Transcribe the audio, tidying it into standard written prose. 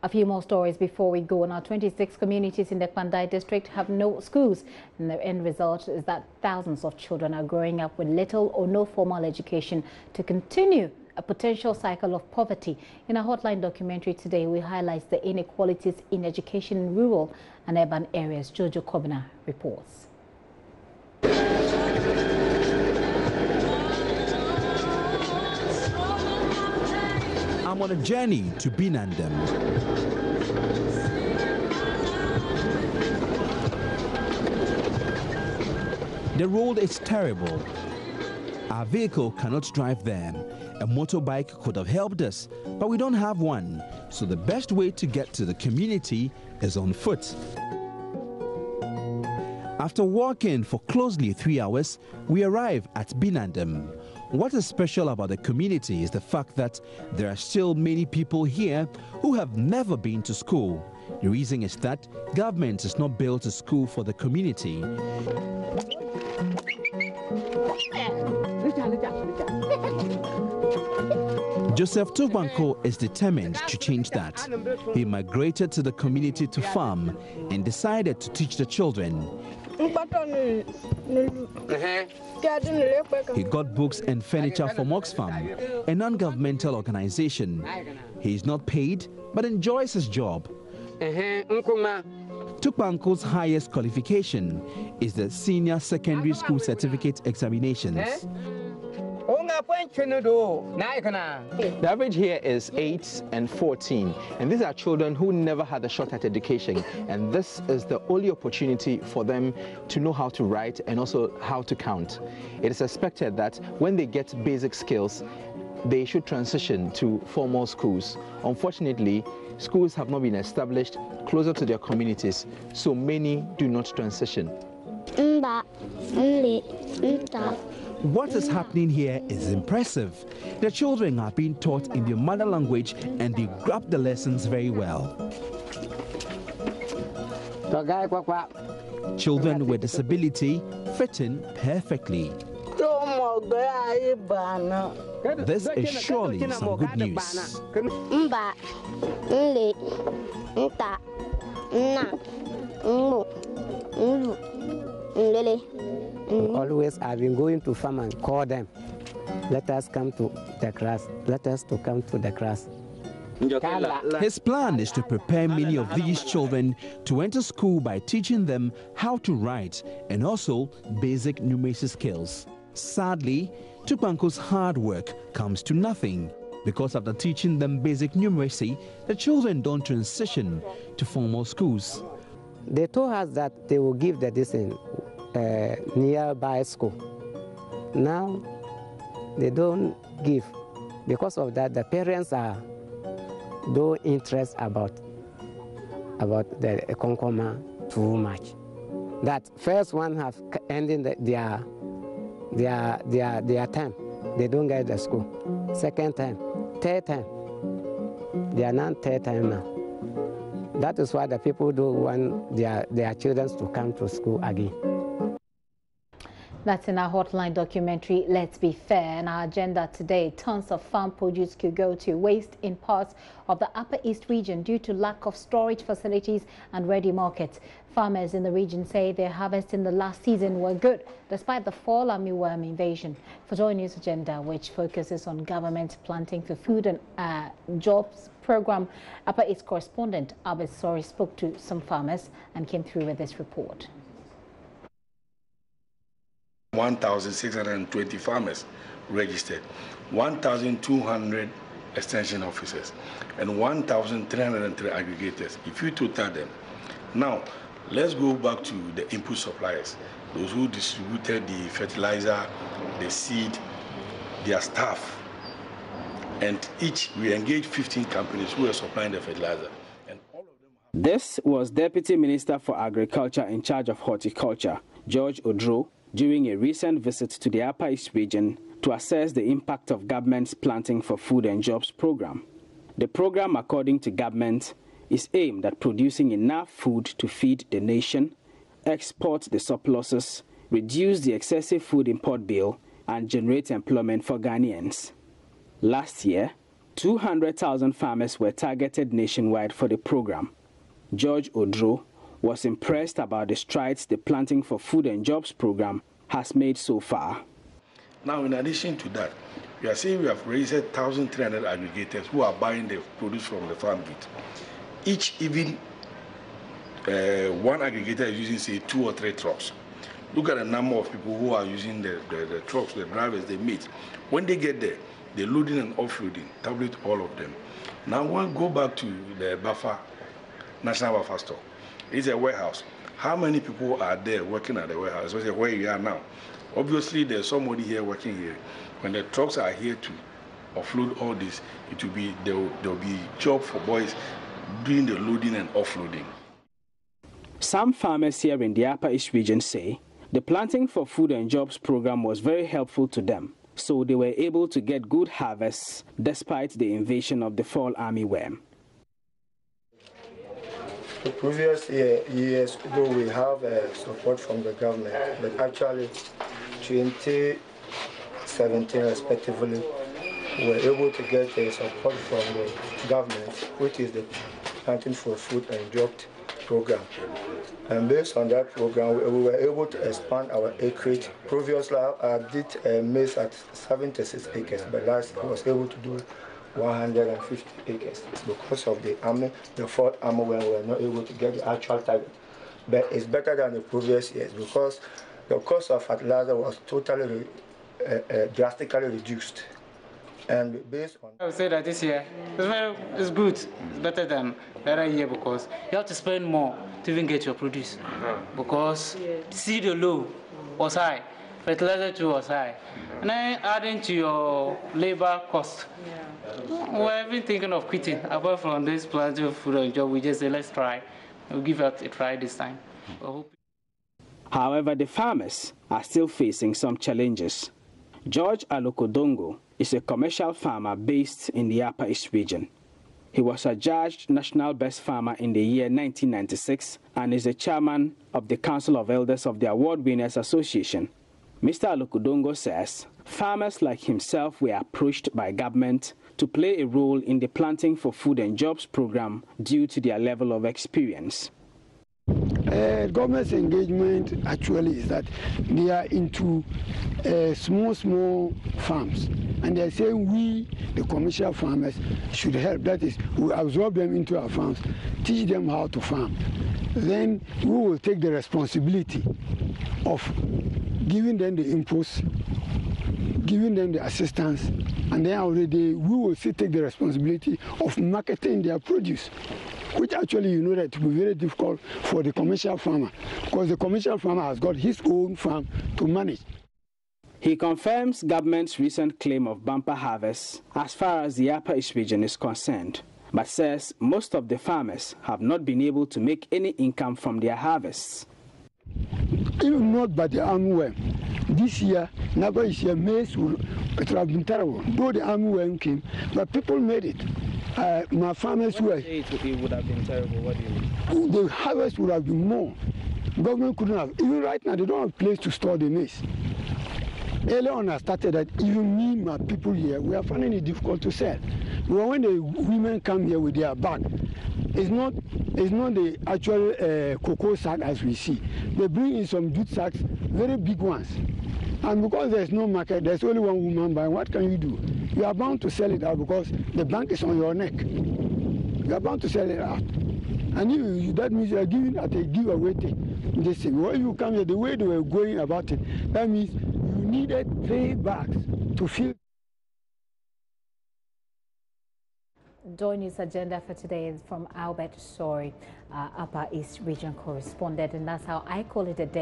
A few more stories before we go. Now, 26 communities in the Kwandai district have no schools, and the end result is that thousands of children are growing up with little or no formal education to continue a potential cycle of poverty. In a Hotline documentary today, we highlight the inequalities in education in rural and urban areas. Jojo Kobina reports. I'm on a journey to Binandem. The road is terrible. Our vehicle cannot drive there. A motorbike could have helped us, but we don't have one. So the best way to get to the community is on foot. After walking for closely 3 hours, we arrive at Binandem. What is special about the community is the fact that there are still many people here who have never been to school. The reason is that government has not built a school for the community. Joseph Tubanko is determined to change that. He migrated to the community to farm and decided to teach the children. He got books and furniture from Oxfam, a non-governmental organization. He is not paid, but enjoys his job. Tupanko's highest qualification is the Senior Secondary School Certificate Examinations. The average here is 8 and 14, and these are children who never had a shot at education, and this is the only opportunity for them to know how to write and also how to count. It is expected that when they get basic skills, they should transition to formal schools. Unfortunately, schools have not been established closer to their communities, so many do not transition. What is happening here is impressive. The children are being taught in their mother language and they grab the lessons very well. Children with disability fit in perfectly. This is surely some good news. Always I've been going to farm and call them. Let us come to the class. Let us to come to the class. His plan is to prepare many of these children to enter school by teaching them how to write and also basic numeracy skills. Sadly, Tupanko's hard work comes to nothing because after teaching them basic numeracy, the children don't transition to formal schools. They told us that they will give the distance nearby school. Now they don't give. Because of that, the parents are no interest about the Konkoma too much. That first one have ended their term. They don't get the school. Second time, third time. They are not third time now. That is why the people do want their children to come to school again. That's in our Hotline documentary, Let's Be Fair. In our agenda today, tons of farm produce could go to waste in parts of the Upper East region due to lack of storage facilities and ready markets. Farmers in the region say their harvests in the last season were good, despite the fall armyworm invasion. For JoyNews agenda, which focuses on government planting for food and jobs program, Upper East correspondent Abed Sori spoke to some farmers and came through with this report. 1,620 farmers registered, 1,200 extension officers, and 1,303 aggregators, if you total them. Now, let's go back to the input suppliers, those who distributed the fertilizer, the seed, their staff, and each we engaged 15 companies who are supplying the fertilizer. And all of them have... This was Deputy Minister for Agriculture in charge of horticulture, George Odro, during a recent visit to the Upper East region to assess the impact of government's Planting for Food and Jobs program. The program, according to government, is aimed at producing enough food to feed the nation, export the surpluses, reduce the excessive food import bill, and generate employment for Ghanaians. Last year, 200,000 farmers were targeted nationwide for the program. George Odro was impressed about the strides the Planting for Food and Jobs program has made so far. Now, in addition to that, we are saying we have registered 1,300 aggregators who are buying the produce from the farm gate. Each, even one aggregator is using, say, 2 or 3 trucks. Look at the number of people who are using the trucks, the drivers they meet. When they get there, they're loading and offloading, tablet all of them. Now, we'll go back to the buffer, National Buffer Store. It's a warehouse. How many people are there working at the warehouse, especially where you are now? Obviously, there's somebody here working here. When the trucks are here to offload all this, it will be there will be job for boys doing the loading and offloading. Some farmers here in the Upper East region say the Planting for Food and Jobs program was very helpful to them, so they were able to get good harvests despite the invasion of the fall armyworm. The previous years, though we have support from the government, but actually 2017 respectively, we were able to get support from the government, which is the Planting for Food and Jobs program. And based on that program, we were able to expand our acreage. Previously, I did maize at 76 acres, but last I was able to do 150 acres because of the army, the fourth army, when we were not able to get the actual target. But it's better than the previous years because the cost of fertilizer was totally drastically reduced. And based on, I would say that this year it's good. It's better than the other year because you have to spend more to even get your produce. Because seed low was high, fertilizer too was high, and then adding to your labor cost. We're even thinking of quitting. Apart from this Planting for Food and Job, we just say let's try. We'll give it a try this time. However, the farmers are still facing some challenges. George Alokodongo is a commercial farmer based in the Upper East region. He was adjudged National Best Farmer in the year 1996 and is the chairman of the Council of Elders of the Award Winners Association. Mr. Alokodongo says farmers like himself were approached by government to play a role in the Planting for Food and Jobs program due to their level of experience. Government's engagement actually is that they are into small farms, and they are saying we, the commercial farmers, should help. That is, we absorb them into our farms, teach them how to farm. Then we will take the responsibility of giving them the inputs, giving them the assistance, and then already we will still take the responsibility of marketing their produce, which actually you know that it will be very difficult for the commercial farmer because the commercial farmer has got his own farm to manage. He confirms government's recent claim of bumper harvests as far as the Upper East region is concerned, but says most of the farmers have not been able to make any income from their harvests. Even not by the armyworm. This year, never this year, maize would have been terrible. Though the armyworm came, but people made it. My farmers were. It would have been terrible. What do you mean? The harvest would have been more. Government couldn't have. Even right now, they don't have a place to store the maize. Earlier on, I started that even me, my people here, we are finding it difficult to sell. But when the women come here with their bag, it's not the actual cocoa sack as we see. They bring in some jute sacks, very big ones. And because there's no market, there's only one woman buying, what can you do? You are bound to sell it out because the bank is on your neck. You are bound to sell it out. And that means you are giving at a giveaway thing. This thing. When you come here, the way they were going about it, that means you needed 3 bags to fill. JoyNews agenda for today is from Albert Sori, Upper East Region correspondent, and that's how I call it a day.